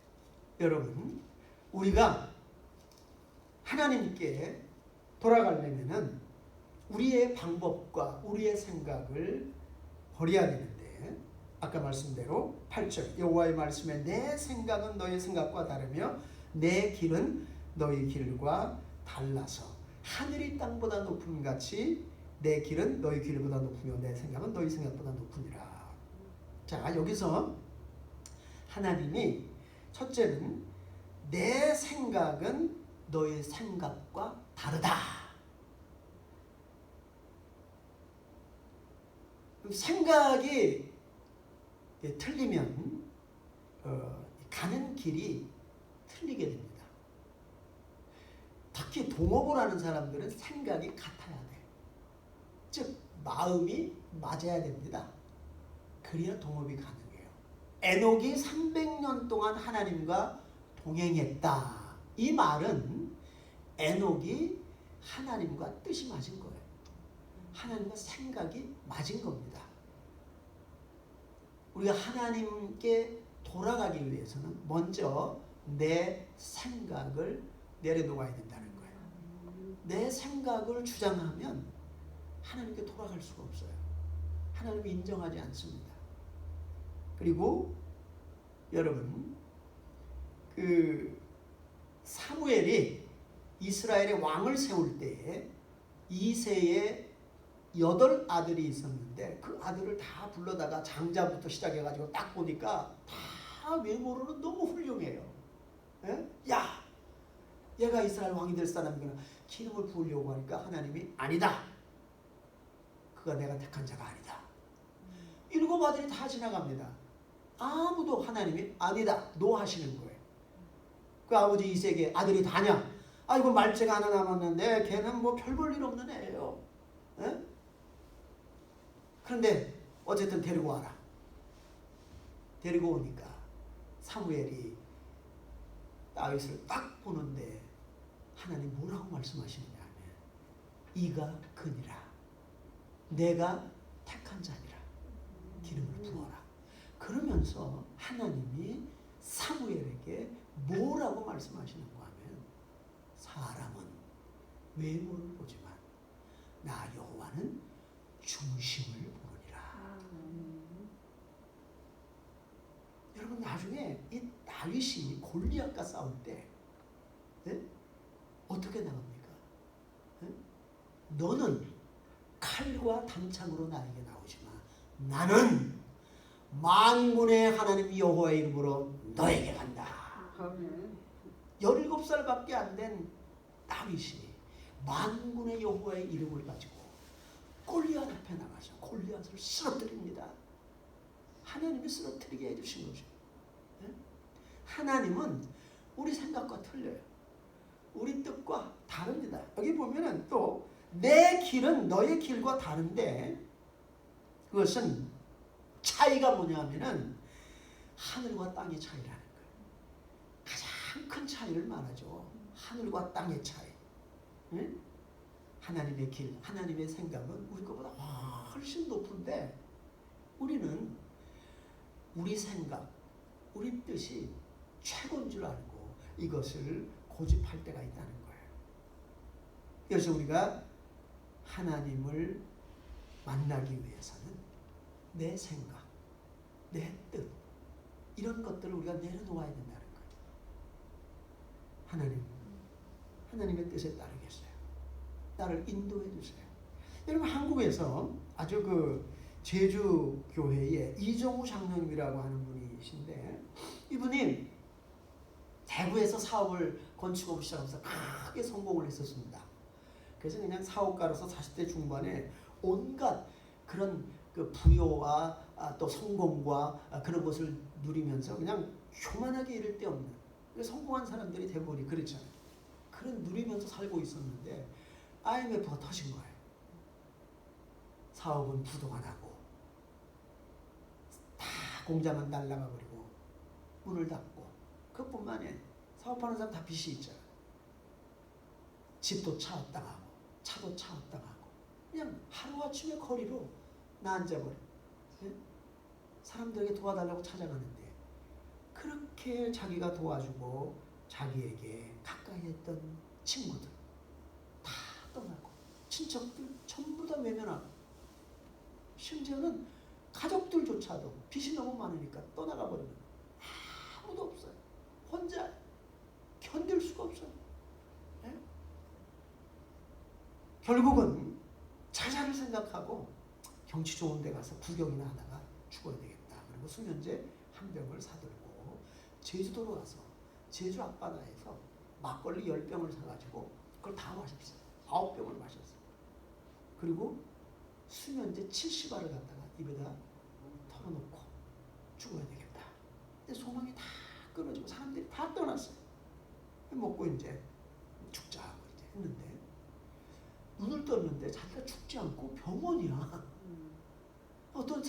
여러분, 우리가 하나님께 돌아가려면은 우리의 방법과 우리의 생각을 버려야 되는데, 아까 말씀대로 8절 여호와의 말씀에 내 생각은 너희 생각과 다르며 내 길은 너희 길과 달라서 하늘이 땅보다 높음 같이 내 길은 너희 길보다 높으며 내 생각은 너희 생각보다 높으니라. 자, 여기서 하나님이 첫째는 내 생각은 너의 생각과 다르다. 생각이 틀리면 가는 길이 틀리게 됩니다. 특히 동업을 하는 사람들은 생각이 같아야 돼. 즉 마음이 맞아야 됩니다. 그래야 동업이 가능해요. 에녹이 300년 동안 하나님과 동행했다. 이 말은 에녹이 하나님과 뜻이 맞은 거예요. 하나님과 생각이 맞은 겁니다. 우리가 하나님께 돌아가기 위해서는 먼저 내 생각을 내려놓아야 된다는 거예요. 내 생각을 주장하면 하나님께 돌아갈 수가 없어요. 하나님이 인정하지 않습니다. 그리고 여러분, 사무엘이 이스라엘의 왕을 세울 때에 이새의 8 있었는데 그 아들을 다 불러다가 장자부터 시작해가지고 딱 보니까 다 외모로는 너무 훌륭해요. 에? 야, 얘가 이스라엘 왕이 될 사람이구나. 기름을 부으려고 하니까 하나님이 아니다. 그가 내가 택한 자가 아니다. 7 아들이 다 지나갑니다. 아무도 하나님이 아니다. 노 하시는 거예요. 그 아버지 이새에게 아들이 다냐? 아이고 말째가 하나 남았는데 걔는 뭐 별 볼 일 없는 애예요. 에? 그런데 어쨌든 데리고 와라. 데리고 오니까 사무엘이 다윗을 딱 보는데 하나님 뭐라고 말씀하시느냐 하면 이가 그니라. 내가 택한 자니라. 기름을 부어라. 그러면서 하나님이 사무엘에게 뭐라고 말씀하시는가 하면 사람은 외모를 보지만 나 여호와는 중심을 보느니라. 여러분 나중에 이 다윗이 골리앗과 싸울 때 어떻게 나옵니까? 너는 칼과 단창으로 나에게 나오지만 나는 만군의 하나님 여호와의 이름으로 너에게 간다. 17살밖에 안 된 다윗이 만군의 여호와의 이름을 가지고 골리앗 앞에 나가서 골리앗을 쓰러뜨립니다. 하나님이 쓰러뜨리게 해주신 거죠. 하나님은 우리 생각과 틀려요. 우리 뜻과 다릅니다. 여기 보면은 또 내 길은 너의 길과 다른데 그것은 차이가 뭐냐면은 하늘과 땅의 차이라는 거예요. 가장 큰 차이를 말하죠. 하늘과 땅의 차이. 응? 하나님의 길, 하나님의 생각은 우리 것보다 훨씬 높은데 우리는 우리 생각, 우리 뜻이 최고인 줄 알고 이것을 고집할 때가 있다는 거예요. 그래서 우리가 하나님을 만나기 위해서는 내 생각, 내 뜻 이런 것들을 우리가 내려놓아야 된다는 거예요. 하나님의 뜻에 따르겠어요. 나를 인도해 주세요. 여러분 한국에서 아주 제주 교회에 이종우 장로님이라고 하는 분이신데 이분이 대구에서 사업을 건축업을 시작하면서 크게 성공을 했었습니다. 그래서 그냥 사업가로서 40대 중반에 온갖 그런 부여와 또 성공과 그런 것을 누리면서 그냥 교만하게 이를 데 없는 성공한 사람들이 대부분이 그렇잖아요. 그런 누리면서 살고 있었는데 IMF가 터진 거예요. 사업은 부도가 나고 다 공장은 날아가 버리고 문을 닫고 그것뿐만 아니라 사업하는 사람 다 빚이 있잖아요. 집도 차압당하고 차도 차압당하고 그냥 하루아침에 거리로 나앉아버려. 사람들에게 도와달라고 찾아가는데 그렇게 자기가 도와주고 자기에게 가까이 했던 친구들 다 떠나고 친척들 전부 다 외면하고 심지어는 가족들조차도 빚이 너무 많으니까 떠나가 버리는 아무도 없어요. 혼자 견딜 수가 없어요. 네? 결국은 자자를 생각하고 경치 좋은 데 가서 구경이나 하다가 죽어야 되겠다. 그리고 수면제 한 병을 사들고 제주도로 가서 제주 앞바다에서 막걸리 10병을 사가지고 그걸 다 마셨어요. 9병을 마셨어요. 그리고 수면제 70알을 갖다가 입에다 털어놓고 죽어야 되겠다. 근데 소망이 다 끊어지고 사람들이 다 떠났어요. 먹고 이제 죽자고 이제 했는데 눈을 떴는데 자기가 죽지 않고 병원이야. 어떤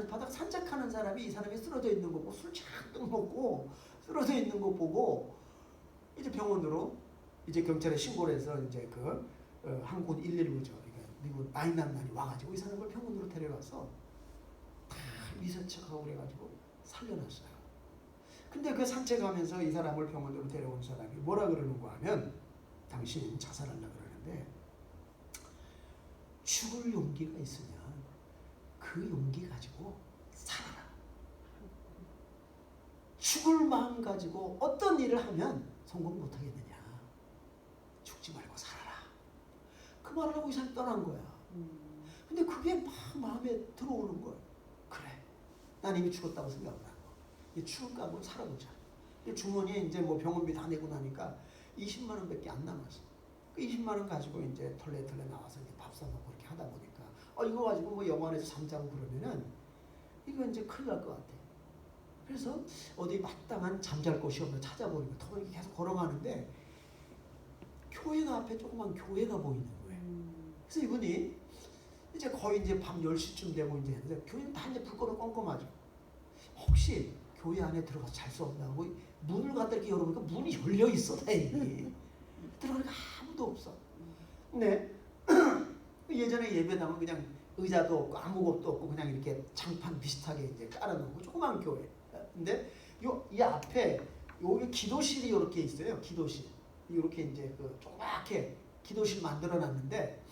바닥 산책하는 사람이 이 사람이 쓰러져 있는 거 보고 술 잔뜩 먹고 쓰러져 있는 거 보고 이제 병원으로 이제 경찰에 신고를 해서 이제 한국 119죠. 그러니까 미국 999이 와가지고 이 사람을 병원으로 데려가서 다 미세척하고 그래가지고 살려놨어요. 근데 그 산책하면서 이 사람을 병원으로 데려온 사람이 뭐라 그러는가 하면 당신 자살하려고 그러는데 죽을 용기가 있으면 그 용기 가지고 살아라. 죽을 마음 가지고 어떤 일을 하면 성공 못하겠느냐. 죽지 말고 살아라. 그 말을 하고 이 사람이 떠난 거야. 근데 그게 막 마음에 들어오는 거야. 그래. 난 이미 죽었다고 생각을 하고 이 죽을 각오로 살아보자. 주머니에 이제 뭐 병원비 다 내고 나니까 20만 원밖에 안 남았어. 그 20만 원 가지고 이제 털레 나와서 이제 밥 사 먹고 이렇게 하다 보니까 이거 가지고 뭐 영화관에서 잠자고 그러면은 이거 이제 큰일 날 것 같아. 그래서 어디 마땅한 잠잘 곳이 없나 찾아보니까 더 이렇게 계속 걸어가는데 교회가 앞에 조그만 교회가 보이는 거예요. 그래서 이분이 이제 거의 이제 밤 10시쯤 되고 이제 했는데 교회는 다 이제 불 꺼서 껌껌하죠. 혹시 교회 안에 들어가서 잘 수 없나 하고 문을 갖다 이렇게 열어보니까 문이 열려 있어. 다행히 들어가니까 아무도 없어. 근데 예전에 예배 나면 그냥 의자도 없고 아무것도 없고 그냥 이렇게 장판 비슷하게 이제 깔아놓고 조그만 교회. 근데 이 앞에 여기 기도실이 이렇게 있어요. 기도실 이렇게 이제 조그맣게 기도실 만들어놨는데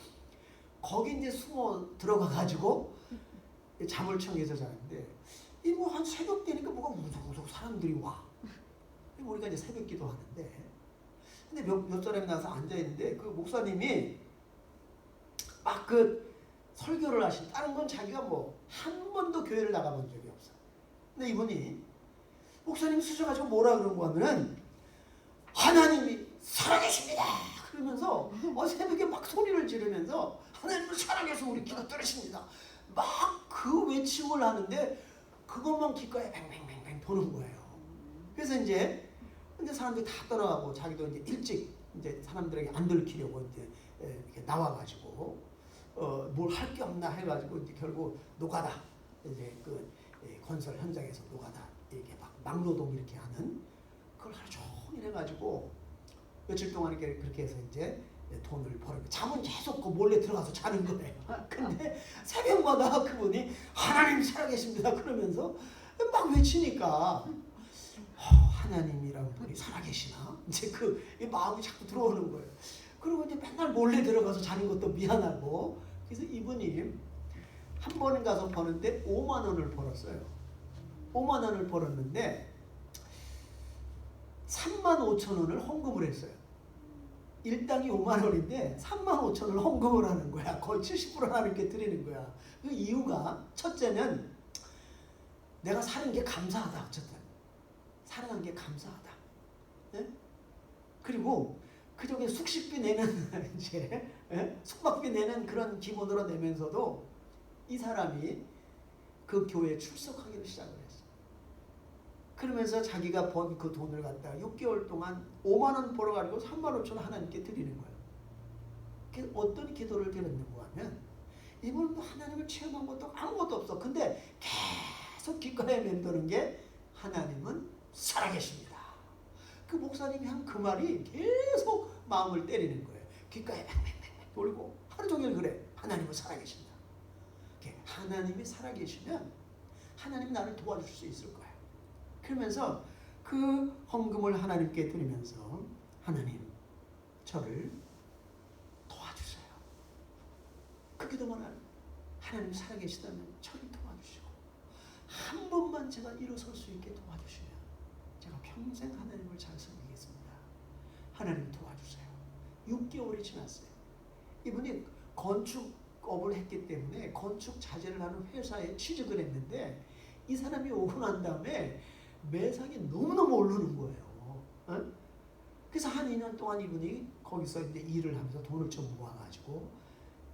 거기 이제 숨어 들어가 가지고 잠을 청해서 자는데 이 뭐 한 새벽 되니까 뭐가 우석우석 사람들이 와. 우리가 이제 새벽 기도하는데 근데 몇 사람이 나와서 앉아 있는데 그 목사님이 막 설교를 하신 다른 건 자기가 뭐 한 번도 교회를 나가본 적이 없어. 근데 이분이 목사님 수셔가지고 뭐라 그런 거 하면은 하나님이 살아계십니다. 그러면서 새벽에 막 소리를 지르면서 하나님은 살아계셔 우리 기도 들으십니다. 막 그 외침을 하는데 그것만 귓가에 뱅뱅뱅뱅 도는 거예요. 그래서 이제 근데 사람들이 다 떠나가고 자기도 이제 일찍 이제 사람들에게 안 들키려고 이제 이렇게 나와가지고 뭘 할 게 없나 해가지고 이제 결국 노가다 이제 건설 현장에서 노가다 이렇게 막노동 이렇게 하는 그걸 하루 종일 해가지고 며칠 동안 이렇게 그렇게 해서 이제 돈을 벌고 잠은 계속 몰래 들어가서 자는 거예요. 근데 새벽마다 그분이 하나님 살아계십니다 그러면서 막 외치니까 하나님이라는 분이 살아계시나? 이제 이 마음이 자꾸 들어오는 거예요. 그리고 이제 맨날 몰래 들어가서 자는 것도 미안하고 그래서 이분이 한 번 가서 버는데 5만 원을 벌었어요. 5만 원을 벌었는데 3만 5천 원을 헌금을 했어요. 일당이 5만 원인데 3만 5천 원을 헌금을 하는 거야. 거의 70% 하나님께 드리는 거야. 그 이유가 첫째는 내가 사는 게 감사하다. 어쨌든 살아난 게 감사하다. 네? 그리고 그중에 숙식비 내는 이제 숙박비 내는 그런 기본으로 내면서도 이 사람이 그 교회에 출석하기를 시작을 했어. 그러면서 자기가 번 그 돈을 갖다가 6개월 동안 5만 원 벌어가지고 3만 5천 원 하나님께 드리는 거예요. 어떤 기도를 드렸는가 하면 이분도 하나님을 체험한 것도 아무것도 없어. 근데 계속 귓가에 맴도는 게 하나님은 살아계십니다. 그 목사님이 한 그 말이 계속 마음을 때리는 거예요. 귓가에 맹맹맹맹 돌고 하루 종일 그래. 하나님은 살아계십니다. 하나님이 살아계시면 하나님이 나를 도와줄 수 있을 거예요. 그러면서 그 헌금을 하나님께 드리면서 하나님 저를 도와주세요. 그 기도만 하는 하나님 살아계시다면 저를 도와주시고 한 번만 제가 일어설 수 있게 도와주시면 제가 평생 하나님을 잘 섬기겠습니다. 하나님 도와주세요. 6개월이 지났어요. 이분이 건축업을 했기 때문에 건축 자재를 하는 회사에 취직을 했는데 이 사람이 오고 난 다음에 매상이 너무너무 오르는 거예요. 그래서 한 2년 동안 이분이 거기서 이제 일을 하면서 돈을 좀 모아가지고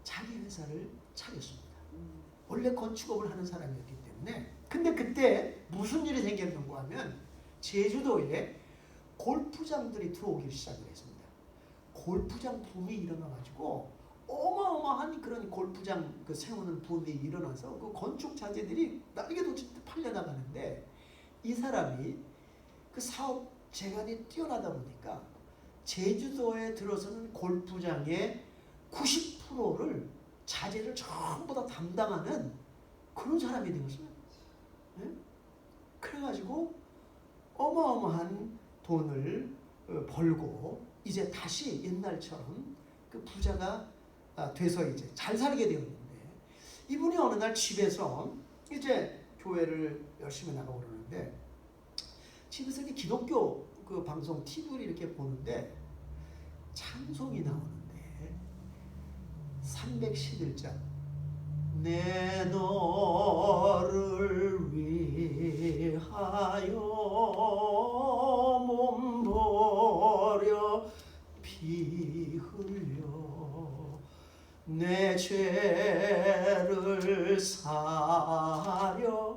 자기 회사를 차렸습니다. 원래 건축업을 하는 사람이었기 때문에. 근데 그때 무슨 일이 생겼는가 하면 제주도에 골프장들이 들어오기 시작을 했습니다. 골프장 붐이 일어나가지고 어마어마한 그런 골프장 그 세우는 붐이 일어나서 그 건축 자재들이 날개도치 팔려나가는데, 이 사람이 그 사업 재간이 뛰어나다 보니까 제주도에 들어서는 골프장의 90%를 자재를 전부 다 담당하는 그런 사람이 되었어요. 네? 그래가지고 어마어마한 돈을 벌고 이제 다시 옛날처럼 그 부자가 돼서 이제 잘 살게 되었는데, 이분이 어느 날 집에서 이제 교회를 열심히 나가고 그러는데, 집에서 이렇게 기독교 그 방송 TV를 이렇게 보는데 찬송이 나오는데 311장 내 너를 위하여 몸 버려 피 흘려 내 죄를 사려.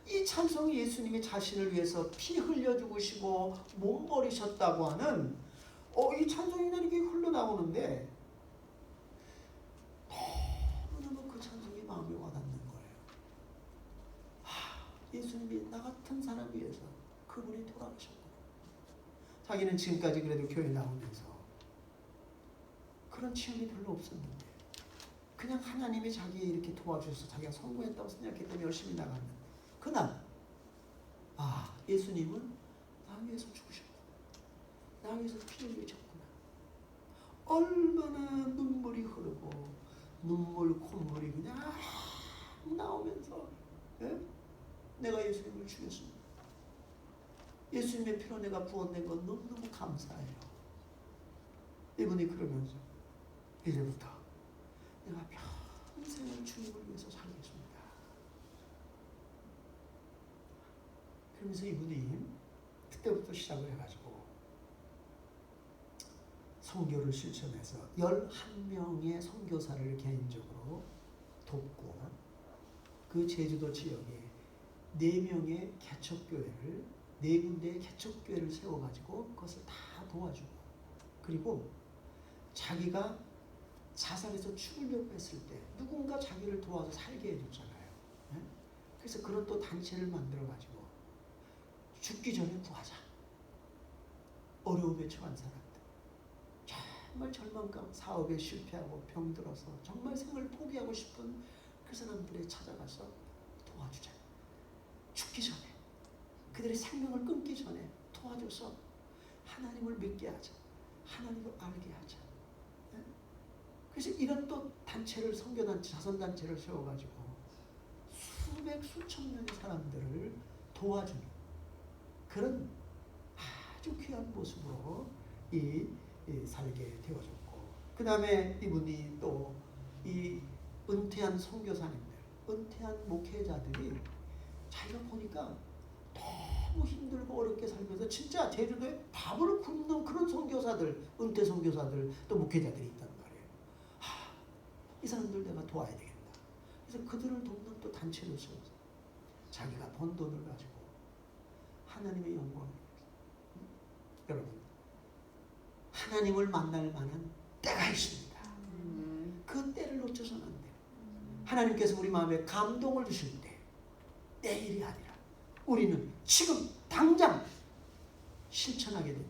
이 찬송이 예수님이 자신을 위해서 피 흘려 죽으시고 몸 버리셨다고 하는 이 찬송이 이렇게 흘러나오는데 너무너무 그 찬송이 마음에 와닿는 거예요. 예수님이 나 같은 사람 위해서 그분이 돌아가셨구나. 자기는 지금까지 그래도 교회 나오면서 그런 체험이 별로 없었는데, 그냥 하나님이 자기 이렇게 도와주셔서 자기가 성공했다고 생각했기 때문에 열심히 나갔는데, 그날 예수님은 나 위해서 죽으셨구나, 나 위해서 피를 흘리셨구나. 얼마나 눈물이 흐르고 눈물 콧물이 그냥 나오면서 내가 예수님을 죽였습니다. 예수님의 피로 내가 구원된 건 너무너무 감사해요. 이분이 그러면서 이제부터 내가 평생을 주님을 위해서 살겠습니다. 그러면서 이분이 그때부터 시작을 해가지고 선교를 실천해서 11명의 선교사를 개인적으로 돕고, 그 제주도 지역에 4명의 개척교회를, 4군데의 개척교회를 세워가지고 그것을 다 도와주고, 그리고 자기가 자살해서 죽으려고 했을 때 누군가 자기를 도와서 살게 해줬잖아요. 그래서 그런 또 단체를 만들어가지고 죽기 전에 구하자. 어려움에 처한 사람들, 정말 절망감, 사업에 실패하고 병들어서 정말 생을 포기하고 싶은 그 사람들에 찾아가서 도와주자. 죽기 전에, 그들의 생명을 끊기 전에 도와줘서 하나님을 믿게 하자. 하나님을 알게 하자. 그래서 이런 또 단체를, 선교단체, 자선단체를 세워가지고 수백 수천 명의 사람들을 도와주는 그런 아주 귀한 모습으로 살게 되어졌고, 그 다음에 이분이 또 이 은퇴한 선교사님들, 은퇴한 목회자들이 자기가 보니까 너무 힘들고 어렵게 살면서 진짜 제주도에 밥을 굶는 그런 선교사들, 은퇴 선교사들, 또 목회자들이 있단 말이에요. 이 사람들 내가 도와야 되겠다. 그래서 그들을 돕는 또 단체를 세워서 자기가 번 돈을 가지고 하나님의 영광을 위해서. 여러분, 하나님을 만날 만한 때가 있습니다. 그 때를 놓쳐서는 안 돼요. 하나님께서 우리 마음에 감동을 주실 때, 내일이 아니라 우리는 지금 당장 실천하게 되는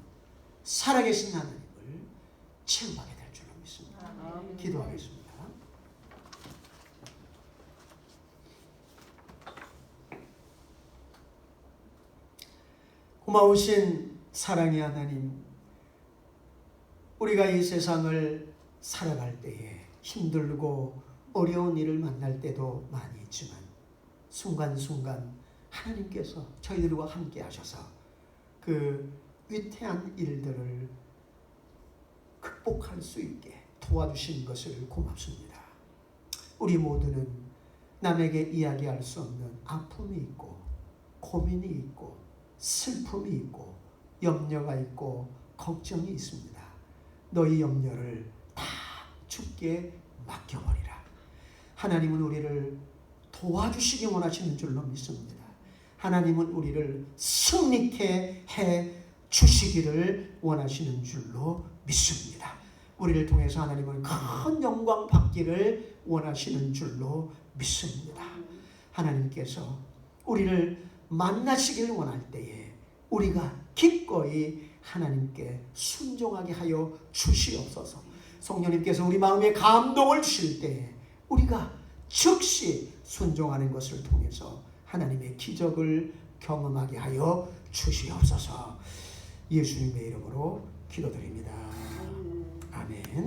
살아계신 하나님을 체험하게 될 줄로 믿습니다. 기도하겠습니다. 고마우신 사랑의 하나님, 우리가 이 세상을 살아갈 때에 힘들고 어려운 일을 만날 때도 많이 있지만 순간순간 하나님께서 저희들과 함께 하셔서 그 위태한 일들을 극복할 수 있게 도와주신 것을 고맙습니다. 우리 모두는 남에게 이야기할 수 없는 아픔이 있고 고민이 있고 슬픔이 있고 염려가 있고 걱정이 있습니다. 너희 염려를 다 주께 맡겨버리라. 하나님은 우리를 도와주시기 원하시는 줄로 믿습니다. 하나님은 우리를 승리케 해 주시기를 원하시는 줄로 믿습니다. 우리를 통해서 하나님은 큰 영광 받기를 원하시는 줄로 믿습니다. 하나님께서 우리를 만나시길 원할 때에 우리가 기꺼이 하나님께 순종하게 하여 주시옵소서. 성령님께서 우리 마음에 감동을 주실 때에 우리가 즉시 순종하는 것을 통해서 하나님의 기적을 경험하게 하여 주시옵소서. 예수님의 이름으로 기도드립니다. 아멘.